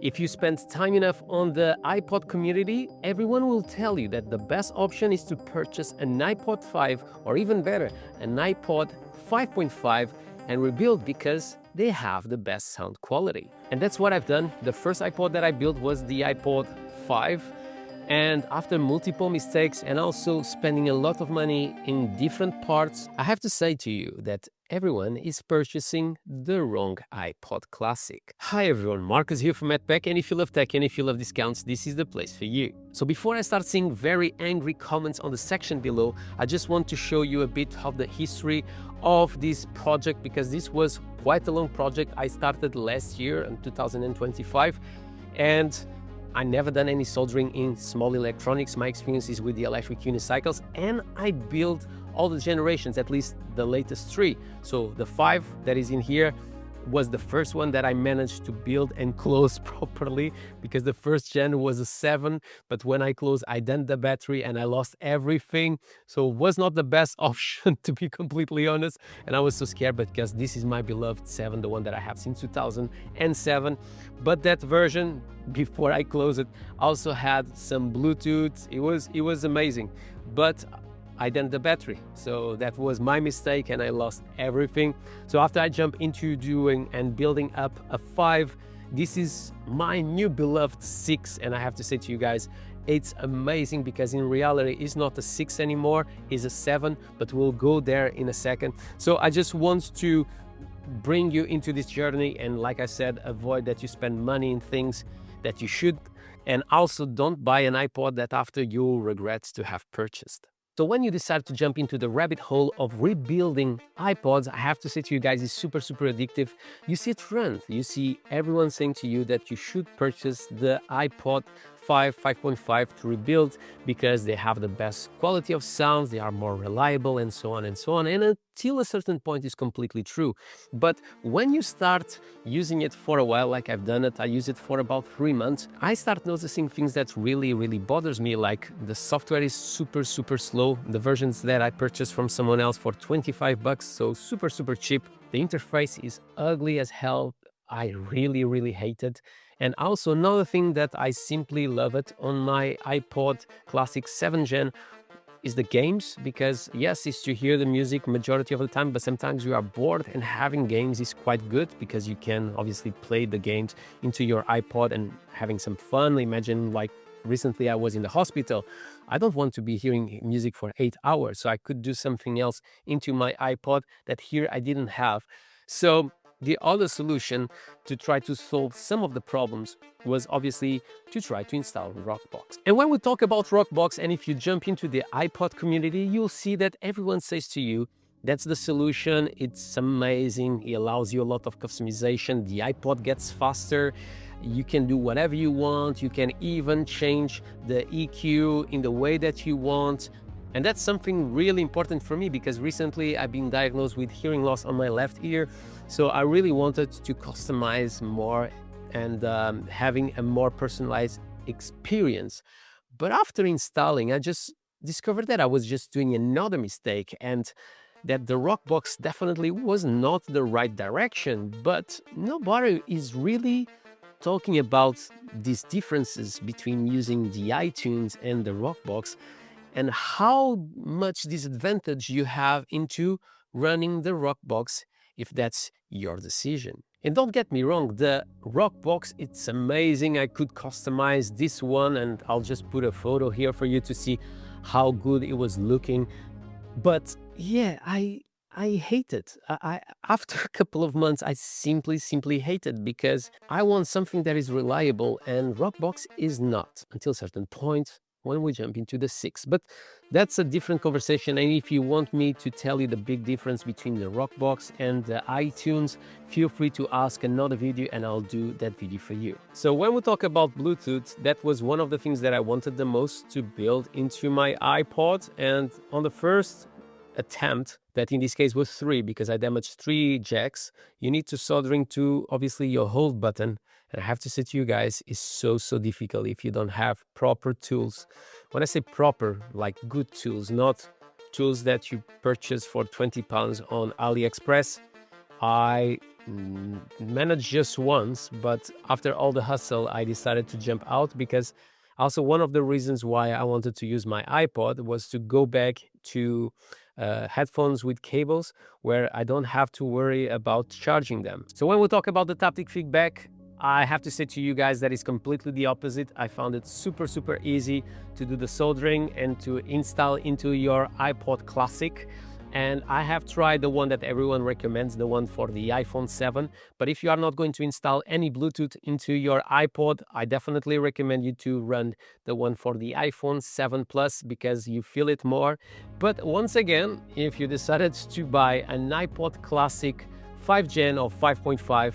If you spend time enough on the iPod community, everyone will tell you that the best option is to purchase an iPod 5 or even better, an iPod 5.5 and rebuild because they have the best sound quality. And that's what I've done. The first iPod that I built was the iPod 5. And after multiple mistakes and also spending a lot of money in different parts, I have to say to you that everyone is purchasing the wrong iPod Classic. Hi everyone, Marcus here from madpack, and if you love tech and if you love discounts, this is the place for you. So before I start seeing very angry comments on the section below, I just want to show you a bit of the history of this project, because this was quite a long project. I started last year in 2025, and I never done any soldering in small electronics. My experience is with the electric unicycles, and I built all the generations, at least the latest 3. So the 5 that is in here was the first one that I managed to build and close properly, because the first gen was a 7, but when I closed, I dented the battery and I lost everything. So it was not the best option, to be completely honest. And I was so scared, because this is my beloved 7, the one that I have since 2007. But that version, before I closed it, also had some Bluetooth. It was amazing, but I dented the battery. So that was my mistake and I lost everything. So after I jump into doing and building up a 5, this is my new beloved 6. And I have to say to you guys, it's amazing, because in reality it's not a 6 anymore, it's a 7, but we'll go there in a second. So I just want to bring you into this journey, and like I said, avoid that you spend money in things that you should, and also don't buy an iPod that after you'll regret to have purchased. So when you decide to jump into the rabbit hole of rebuilding iPods, I have to say to you guys, it's super addictive. You see a trend. You see everyone saying to you that you should purchase the iPod 5.5 to rebuild because they have the best quality of sounds, they are more reliable, and so on and so on. And until a certain point is completely true. But when you start using it for a while, like I've done it, I use it for about 3 months, I start noticing things that really bothers me, like the software is super slow. The versions that I purchased from someone else for 25 bucks, so super cheap. The interface is ugly as hell. I really hate it. And also another thing that I simply love it on my iPod Classic 7 Gen is the games, because yes, it's to hear the music majority of the time, but sometimes you are bored, and having games is quite good because you can obviously play the games into your iPod and having some fun. Imagine, like recently I was in the hospital. I don't want to be hearing music for 8 hours, so I could do something else into my iPod that here I didn't have. So the other solution to try to solve some of the problems was obviously to try to install Rockbox. And when we talk about Rockbox, and if you jump into the iPod community, you'll see that everyone says to you, that's the solution, it's amazing, it allows you a lot of customization, the iPod gets faster, you can do whatever you want, you can even change the EQ in the way that you want. And that's something really important for me, because recently I've been diagnosed with hearing loss on my left ear. So I really wanted to customize more and having a more personalized experience. But after installing, I just discovered that I was just doing another mistake, and that the Rockbox definitely was not the right direction. But nobody is really talking about these differences between using the iTunes and the Rockbox, and how much disadvantage you have into running the Rockbox if that's your decision. And don't get me wrong, the Rockbox, it's amazing. I could customize this one, and I'll just put a photo here for you to see how good it was looking. But yeah, I hate it. After a couple of months, I simply hate it, because I want something that is reliable, and Rockbox is not, until a certain point when we jump into the 6. But that's a different conversation, and if you want me to tell you the big difference between the Rockbox and the iTunes, feel free to ask another video and I'll do that video for you. So when we talk about Bluetooth, that was one of the things that I wanted the most to build into my iPod, and on the first attempt, that in this case was 3, because I damaged 3 jacks, you need to soldering to obviously your hold button. And I have to say to you guys, it's so difficult if you don't have proper tools. When I say proper, like good tools, not tools that you purchase for 20 pounds on AliExpress. I managed just once, but after all the hustle, I decided to jump out because also one of the reasons why I wanted to use my iPod was to go back to headphones with cables where I don't have to worry about charging them. So when we talk about the taptic feedback, I have to say to you guys that is completely the opposite. I found it super easy to do the soldering and to install into your iPod Classic. And I have tried the one that everyone recommends, the one for the iPhone 7. But if you are not going to install any Bluetooth into your iPod, I definitely recommend you to run the one for the iPhone 7 Plus because you feel it more. But once again, if you decided to buy an iPod Classic 5 Gen or 5.5,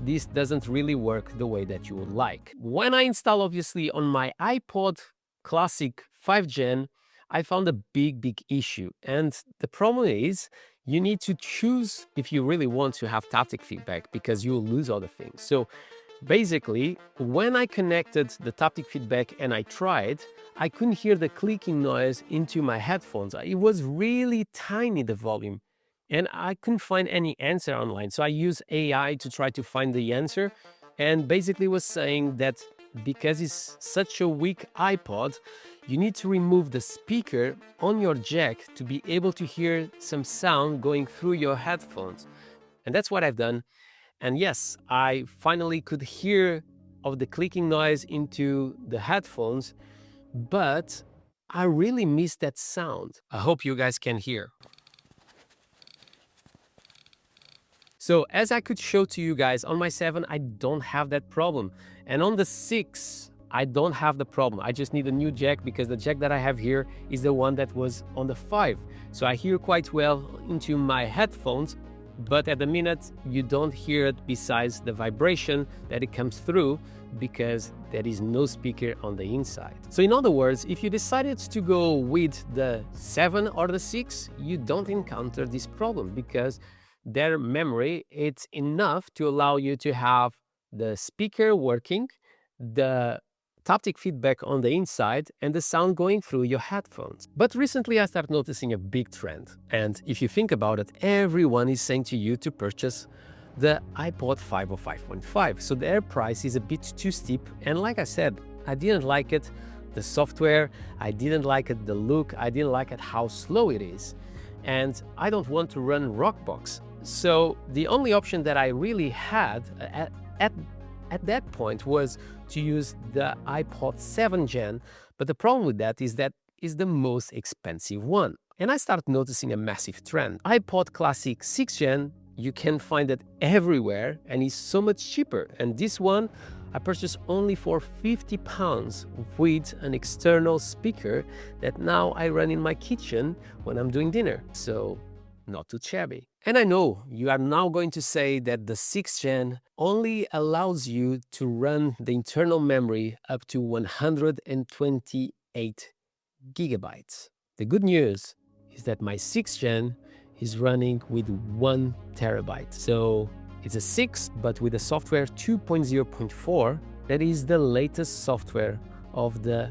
this doesn't really work the way that you would like. When I install obviously on my iPod Classic 5 Gen, I found a big issue. And the problem is you need to choose if you really want to have taptic feedback because you will lose other things. So basically, when I connected the taptic feedback and I tried, I couldn't hear the clicking noise into my headphones. It was really tiny, the volume. And I couldn't find any answer online. So I used AI to try to find the answer and basically was saying that because it's such a weak iPod, you need to remove the speaker on your jack to be able to hear some sound going through your headphones. And that's what I've done. And yes, I finally could hear of the clicking noise into the headphones, but I really miss that sound. I hope you guys can hear. So as I could show to you guys, on my 7, I don't have that problem. And on the 6, I don't have the problem. I just need a new jack because the jack that I have here is the one that was on the 5. So I hear quite well into my headphones, but at the minute you don't hear it besides the vibration that it comes through because there is no speaker on the inside. So in other words, if you decided to go with the 7 or the 6, you don't encounter this problem because their memory, it's enough to allow you to have the speaker working, the taptic feedback on the inside, and the sound going through your headphones. But recently I started noticing a big trend. And if you think about it, everyone is saying to you to purchase the iPod 5 or 5.5. So their price is a bit too steep. And like I said, I didn't like it, the software, I didn't like it, the look, I didn't like it, how slow it is. And I don't want to run rockbox. So the only option that I really had at that point was to use the iPod 7 Gen, but the problem with that is the most expensive one. And I started noticing a massive trend. iPod Classic 6 Gen, you can find it everywhere and it's so much cheaper. And this one I purchased only for £50 with an external speaker that now I run in my kitchen when I'm doing dinner. So not too shabby. And I know you are now going to say that the 6th Gen only allows you to run the internal memory up to 128 gigabytes. The good news is that my 6th Gen is running with 1 terabyte. So it's a 6, but with the software 2.0.4, that is the latest software of the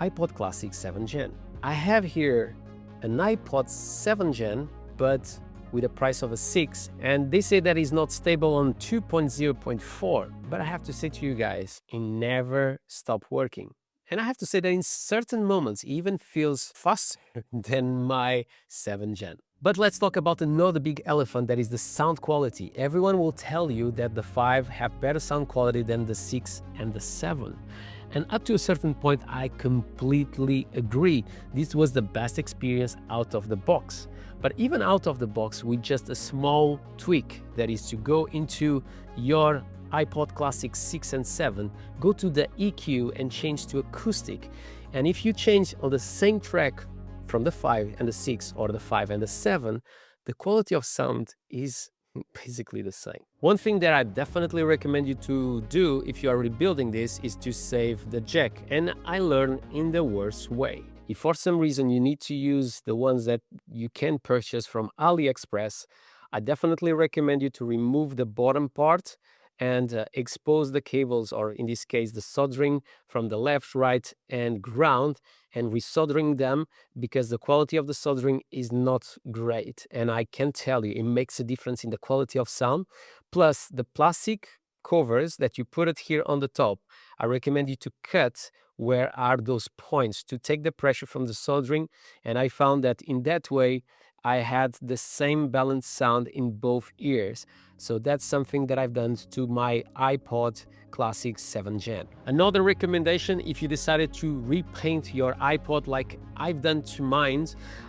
iPod Classic 7 Gen. I have here an iPod 7 Gen, but with a price of a 6, and they say that is not stable on 2.0.4, but I have to say to you guys, it never stopped working. And I have to say that in certain moments, it even feels faster than my 7 Gen. But let's talk about another big elephant, that is the sound quality. Everyone will tell you that the 5 have better sound quality than the 6 and the 7. And up to a certain point, I completely agree. This was the best experience out of the box. But even out of the box, with just a small tweak, that is to go into your iPod Classic 6 and 7, go to the EQ and change to acoustic. And if you change on the same track from the 5 and the 6 or the 5 and the 7, the quality of sound is basically the same. One thing that I definitely recommend you to do if you are rebuilding this is to save the jack, and I learned in the worst way. If for some reason you need to use the ones that you can purchase from AliExpress, I definitely recommend you to remove the bottom part and expose the cables, or in this case, the soldering from the left, right, and ground, and resoldering them because the quality of the soldering is not great. And I can tell you, it makes a difference in the quality of sound. Plus, the plastic covers that you put it here on the top, I recommend you to cut where are those points to take the pressure from the soldering. And I found that in that way, I had the same balanced sound in both ears. So that's something that I've done to my iPod Classic 7 Gen. Another recommendation, if you decided to repaint your iPod like I've done to mine,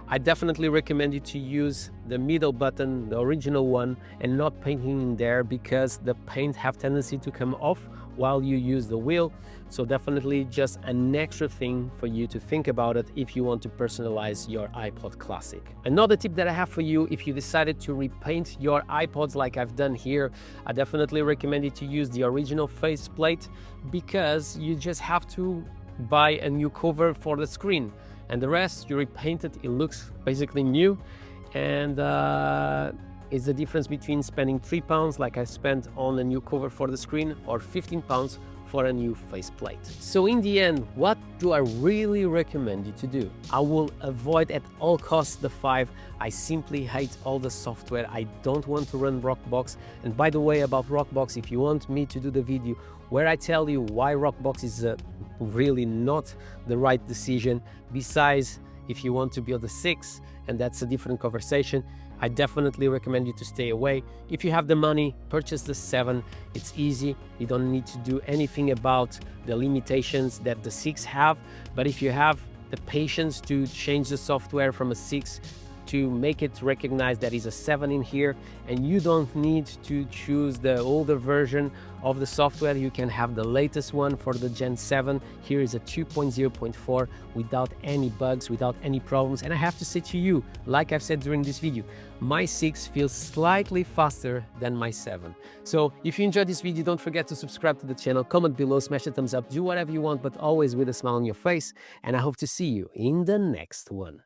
I definitely recommend you to use the middle button, the original one, and not painting in there because the paint have tendency to come off while you use the wheel. So definitely just an extra thing for you to think about it if you want to personalize your iPod Classic. Another tip that I have for you, if you decided to repaint your iPods like I've done here, I definitely recommend you to use the original faceplate because you just have to buy a new cover for the screen, and the rest you repaint it, it looks basically new. And it's the difference between spending £3 like I spent on a new cover for the screen, or £15 for a new faceplate. So in the end, what do I really recommend you to do? I will avoid at all costs the 5. I simply hate all the software. I don't want to run rockbox. And by the way, about rockbox, if you want me to do the video where I tell you why rockbox is really not the right decision, besides if you want to build a 6, and that's a different conversation, I definitely recommend you to stay away. If you have the money, purchase the 7. It's easy. You don't need to do anything about the limitations that the 6 have. But if you have the patience to change the software from a 6 to make it recognize that is a 7 in here, and you don't need to choose the older version of the software, you can have the latest one for the Gen 7. Here is a 2.0.4 without any bugs, without any problems. And I have to say to you, like I've said during this video, my 6 feels slightly faster than my 7. So if you enjoyed this video, don't forget to subscribe to the channel, comment below, smash the thumbs up, do whatever you want, but always with a smile on your face. And I hope to see you in the next one.